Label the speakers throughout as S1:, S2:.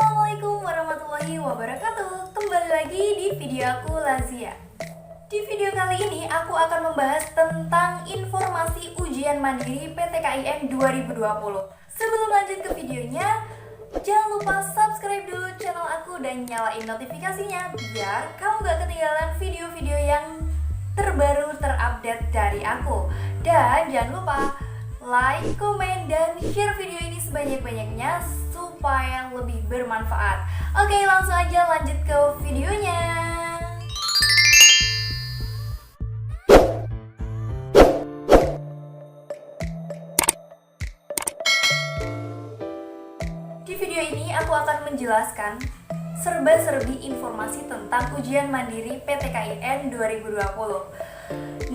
S1: Assalamualaikum warahmatullahi wabarakatuh. Kembali lagi di video aku Lazia. Di video kali ini aku akan membahas tentang informasi ujian mandiri PTKIN 2020. Sebelum lanjut ke videonya, jangan lupa subscribe dulu channel aku dan nyalain notifikasinya biar kamu gak ketinggalan video-video yang terbaru terupdate dari aku. Dan jangan lupa like, komen, dan share video ini sebanyak-banyaknya supaya lebih bermanfaat. Oke, langsung aja lanjut ke videonya. Di video ini aku akan menjelaskan serba-serbi informasi tentang ujian mandiri PTKIN 2020.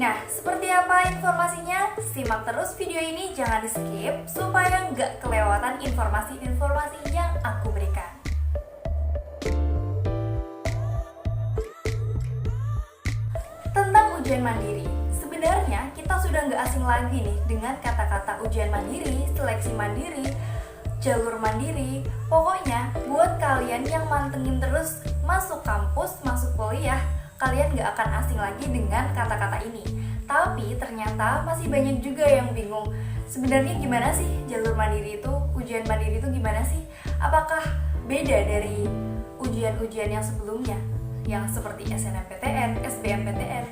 S1: Nah, seperti apa informasinya? Simak terus video ini, jangan di skip supaya nggak kelewatan informasi-informasi yang aku berikan. Tentang ujian mandiri, sebenarnya kita sudah nggak asing lagi nih dengan kata-kata ujian mandiri, seleksi mandiri, jalur mandiri. Pokoknya buat kalian yang mantengin terus masuk kampus, masuk kuliah, kalian gak akan asing lagi dengan kata-kata ini. Tapi ternyata masih banyak juga yang bingung. Sebenarnya gimana sih jalur mandiri itu, ujian mandiri itu gimana sih? Apakah beda dari ujian-ujian yang sebelumnya? Yang seperti SNMPTN, SBMPTN,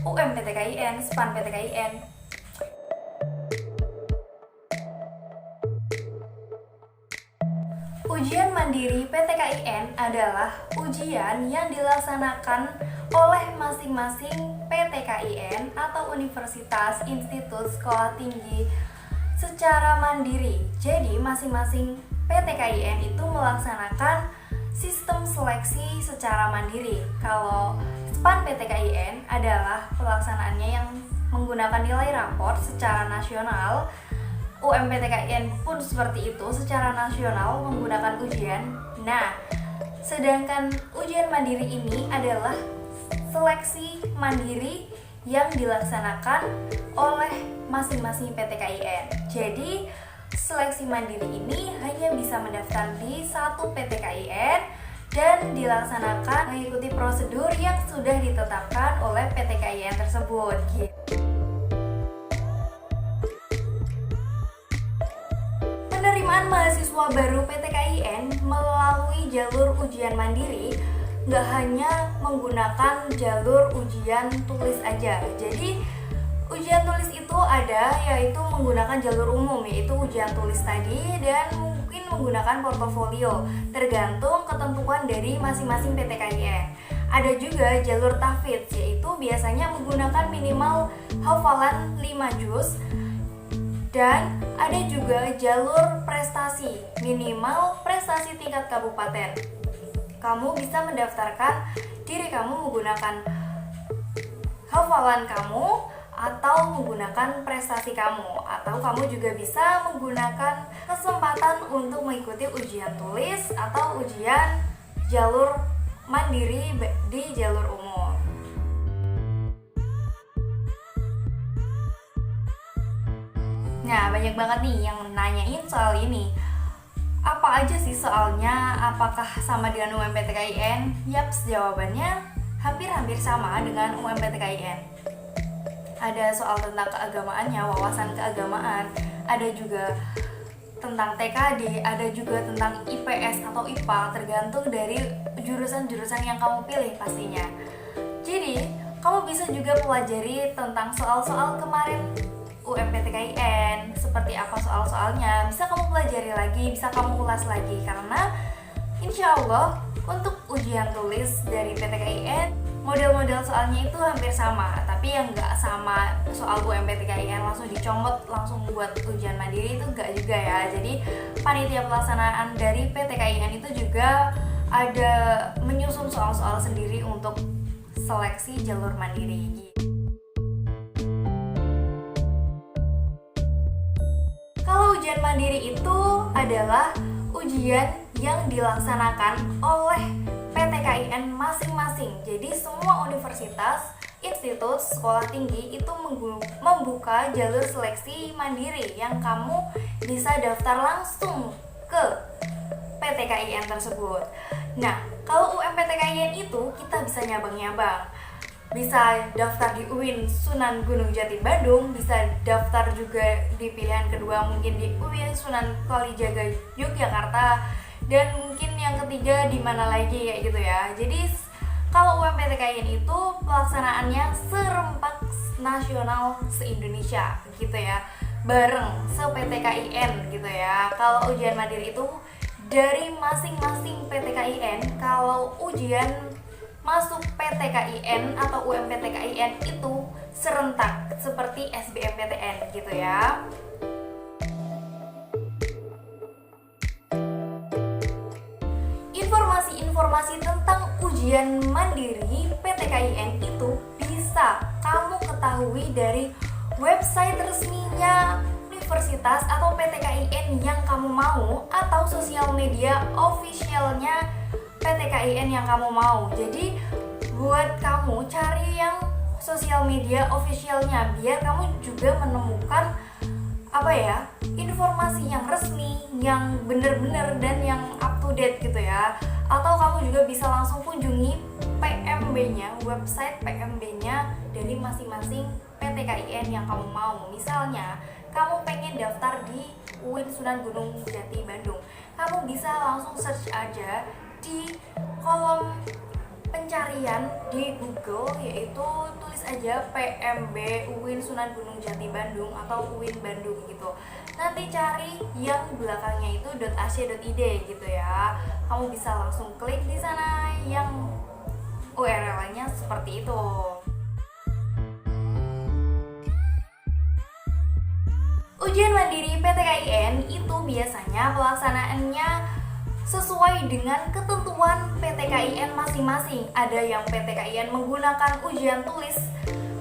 S1: UMPTKIN, SPAN PTKIN. Ujian mandiri PTKIN adalah ujian yang dilaksanakan oleh masing-masing PTKIN atau universitas, institut, sekolah tinggi secara mandiri. Jadi masing-masing PTKIN itu melaksanakan sistem seleksi secara mandiri. Kalau SPAN PTKIN adalah pelaksanaannya yang menggunakan nilai rapor secara nasional. UMPTKIN pun seperti itu, secara nasional menggunakan ujian. Nah, sedangkan ujian mandiri ini adalah seleksi mandiri yang dilaksanakan oleh masing-masing PTKIN. Jadi, seleksi mandiri ini hanya bisa mendaftar di satu PTKIN dan dilaksanakan mengikuti prosedur yang sudah ditetapkan oleh PTKIN tersebut. Penerimaan mahasiswa baru PTKIN melalui jalur ujian mandiri nggak hanya menggunakan jalur ujian tulis aja. Jadi ujian tulis itu ada, yaitu menggunakan jalur umum, yaitu ujian tulis tadi, dan mungkin menggunakan portofolio, tergantung ketentuan dari masing-masing PTKIN. Ada juga jalur tahfidz, yaitu biasanya menggunakan minimal hafalan 5 juz. Dan ada juga jalur prestasi, minimal prestasi tingkat kabupaten. Kamu bisa mendaftarkan diri kamu menggunakan hafalan kamu atau menggunakan prestasi kamu, atau kamu juga bisa menggunakan kesempatan untuk mengikuti ujian tulis atau ujian jalur mandiri di jalur umum. Nah, banyak banget nih yang nanyain soal ini. Apa aja sih soalnya? Apakah sama dengan UMPTKIN? Yaps, jawabannya hampir-hampir sama dengan UMPTKIN. Ada soal tentang keagamaannya, wawasan keagamaan. Ada juga tentang TKD, ada juga tentang IPS atau IPA, tergantung dari jurusan-jurusan yang kamu pilih pastinya. Jadi, kamu bisa juga pelajari tentang soal-soal kemarin UMPTKIN, seperti apa soal-soalnya, bisa kamu pelajari lagi, bisa kamu ulas lagi, karena insya Allah untuk ujian tulis dari PTKIN model-model soalnya itu hampir sama. Tapi yang nggak sama soal UMPTKIN langsung dicomot langsung buat ujian mandiri itu nggak juga ya. Jadi panitia pelaksanaan dari PTKIN itu juga ada menyusun soal-soal sendiri untuk seleksi jalur mandiri. Ujian mandiri itu adalah ujian yang dilaksanakan oleh PTKIN masing-masing. Jadi semua universitas, institut, sekolah tinggi itu membuka jalur seleksi mandiri yang kamu bisa daftar langsung ke PTKIN tersebut. Nah, kalau UMPTKIN itu kita bisa nyabang-nyabang. Bisa daftar di UIN Sunan Gunung Jati Bandung, bisa daftar juga di pilihan kedua mungkin di UIN Sunan Kalijaga Yogyakarta, dan mungkin yang ketiga di mana lagi kayak gitu ya. Jadi kalau UMPTKIN itu pelaksanaannya serempak nasional se-Indonesia gitu ya, bareng se-PTKIN gitu ya. Kalau ujian mandiri itu dari masing-masing PTKIN. Kalau ujian masuk PTKIN atau UMPTKIN itu serentak seperti SBMPTN gitu ya. Informasi tentang ujian mandiri PTKIN itu bisa kamu ketahui dari website resminya universitas atau PTKIN yang kamu mau, atau sosial media officialnya PTKIN yang kamu mau. Jadi buat kamu cari yang sosial media officialnya biar kamu juga menemukan informasi yang resmi, yang bener-bener dan yang up to date gitu ya. Atau kamu juga bisa langsung kunjungi PMB-nya, website PMB-nya dari masing-masing PTKIN yang kamu mau. Misalnya kamu pengen daftar di UIN Sunan Gunung Jati Bandung, kamu bisa langsung search aja di kolom pencarian di Google, yaitu tulis aja PMB UIN Sunan Gunung Jati Bandung atau UIN Bandung gitu. Nanti cari yang belakangnya itu .ac.id gitu ya. Kamu bisa langsung klik di sana yang URL-nya seperti itu. Ujian mandiri PTKIN itu biasanya pelaksanaannya sesuai dengan ketentuan PTKIN masing-masing. Ada yang PTKIN menggunakan ujian tulis,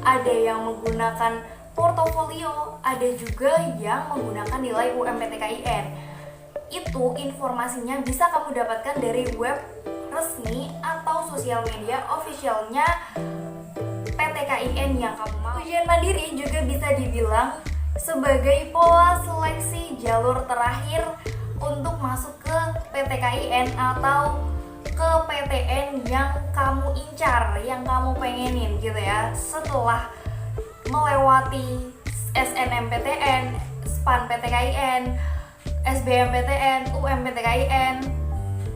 S1: ada yang menggunakan portofolio, ada juga yang menggunakan nilai UMPTKIN. Itu informasinya bisa kamu dapatkan dari web resmi atau sosial media officialnya PTKIN yang kamu mau. Ujian mandiri juga bisa dibilang sebagai pola seleksi jalur terakhir untuk masuk ke PTKIN atau ke PTN yang kamu incar, yang kamu pengenin gitu ya. Setelah melewati SNMPTN, SPAN PTKIN, SBMPTN, UMPTKIN,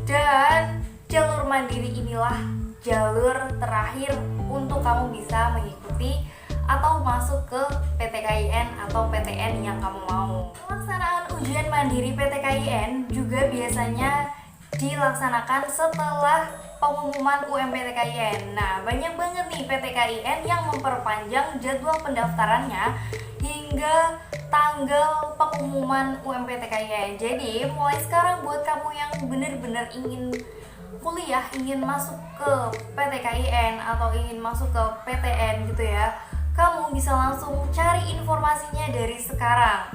S1: dan jalur mandiri inilah jalur terakhir untuk kamu bisa mengikuti atau masuk ke PTKIN atau PTN yang kamu mau. Pelaksanaan ujian mandiri PTKIN juga biasanya dilaksanakan setelah pengumuman UMPTKIN. Nah, banyak banget nih PTKIN yang memperpanjang jadwal pendaftarannya hingga tanggal pengumuman UMPTKIN. Jadi, mulai sekarang buat kamu yang benar-benar ingin kuliah, ingin masuk ke PTKIN atau ingin masuk ke PTN gitu ya, kamu bisa langsung cari informasinya dari sekarang.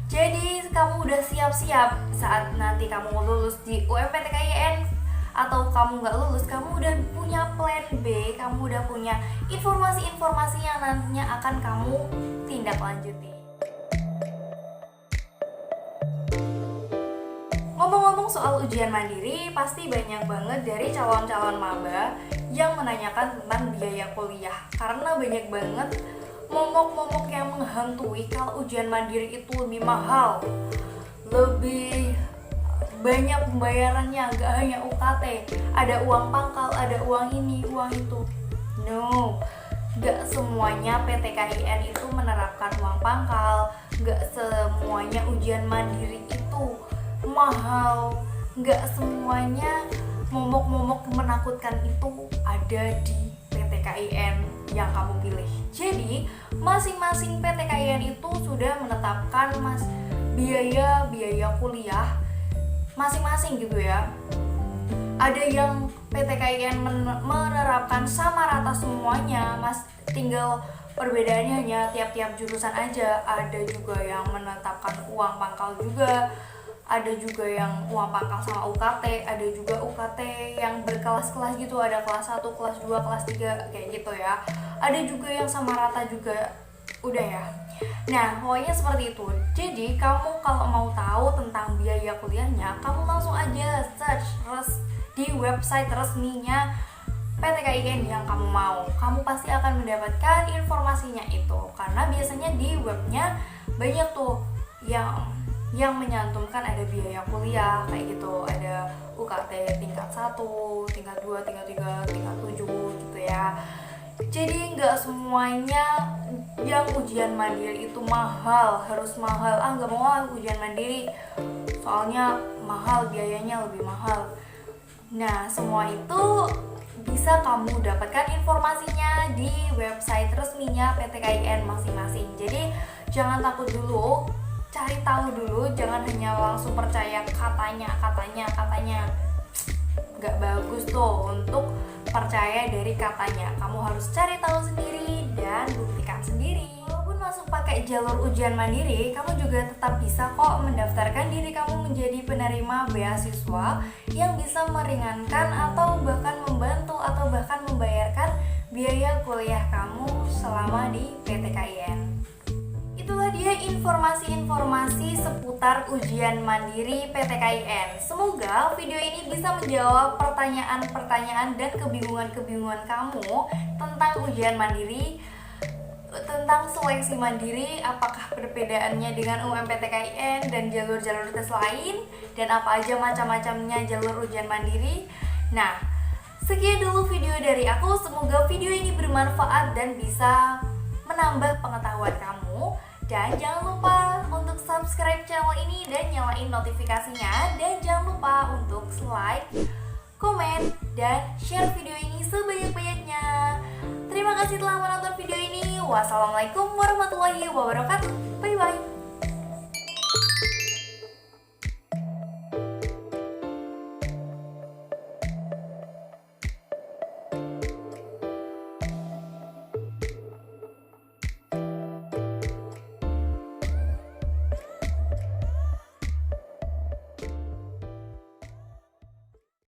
S1: Jadi kamu udah siap-siap saat nanti kamu lulus di UMPTKIN, atau kamu nggak lulus, kamu udah punya plan B, kamu udah punya informasi-informasi yang nantinya akan kamu tindak lanjuti. Ngomong-ngomong soal ujian mandiri, pasti banyak banget dari calon-calon maba yang menanyakan tentang biaya kuliah, karena banyak banget momok-momok yang menghantui kalau ujian mandiri itu lebih mahal, lebih banyak pembayarannya, gak hanya UKT, ada uang pangkal, ada uang ini, uang itu. No, gak semuanya PTKIN itu menerapkan uang pangkal, gak semuanya ujian mandiri itu mahal, gak semuanya momok-momok menakutkan itu ada di PTKIN yang kamu pilih. Jadi masing-masing PTKIN itu sudah menetapkan biaya kuliah masing-masing gitu ya. Ada yang PTKIN menerapkan sama rata semuanya, tinggal perbedaannya hanya tiap-tiap jurusan aja. Ada juga yang menetapkan uang pangkal juga, ada juga yang uang pangkal sama UKT, ada juga UKT yang berkelas-kelas gitu, ada kelas 1, kelas 2, kelas 3 kayak gitu ya. Ada juga yang sama rata juga Udah ya. Nah, pokoknya seperti itu. Jadi, kamu kalau mau tahu tentang biaya kuliahnya, kamu langsung aja search di website resminya PT KIN yang kamu mau. Kamu pasti akan mendapatkan informasinya itu. Karena biasanya di webnya banyak tuh yang menyantumkan ada biaya kuliah kayak gitu. Ada UKT tingkat 1, tingkat 2, tingkat 3, tingkat 7 gitu ya. Jadi nggak semuanya yang ujian mandiri itu mahal, harus mahal. Nggak mau ujian mandiri, soalnya mahal, biayanya lebih mahal. Nah, semua itu bisa kamu dapatkan informasinya di website resminya PT KIN masing-masing. Jadi jangan takut dulu, cari tahu dulu, jangan hanya langsung percaya katanya. Nggak bagus tuh untuk percaya dari katanya. Kamu harus cari tahu sendiri dan buktikan sendiri. Walaupun masuk pakai jalur ujian mandiri, kamu juga tetap bisa kok mendaftarkan diri kamu menjadi penerima beasiswa yang bisa meringankan atau bahkan membantu atau bahkan membayarkan biaya kuliah kamu selama di PT KIN. Itulah dia informasi-informasi seputar ujian mandiri PT KIN. Semoga video ini bisa menjawab pertanyaan-pertanyaan dan kebingungan-kebingungan kamu tentang ujian mandiri, tentang seleksi mandiri, apakah perbedaannya dengan UMPT KIN dan jalur-jalur tes lain, dan apa aja macam-macamnya jalur ujian mandiri. Nah, sekian dulu video dari aku. Semoga video ini bermanfaat dan bisa menambah pengetahuan kamu. Dan jangan lupa untuk subscribe channel ini dan nyalain notifikasinya. Dan jangan lupa untuk like, komen, dan share video ini sebanyak-banyaknya. Terima kasih telah menonton video ini. Wassalamualaikum warahmatullahi wabarakatuh. Bye-bye.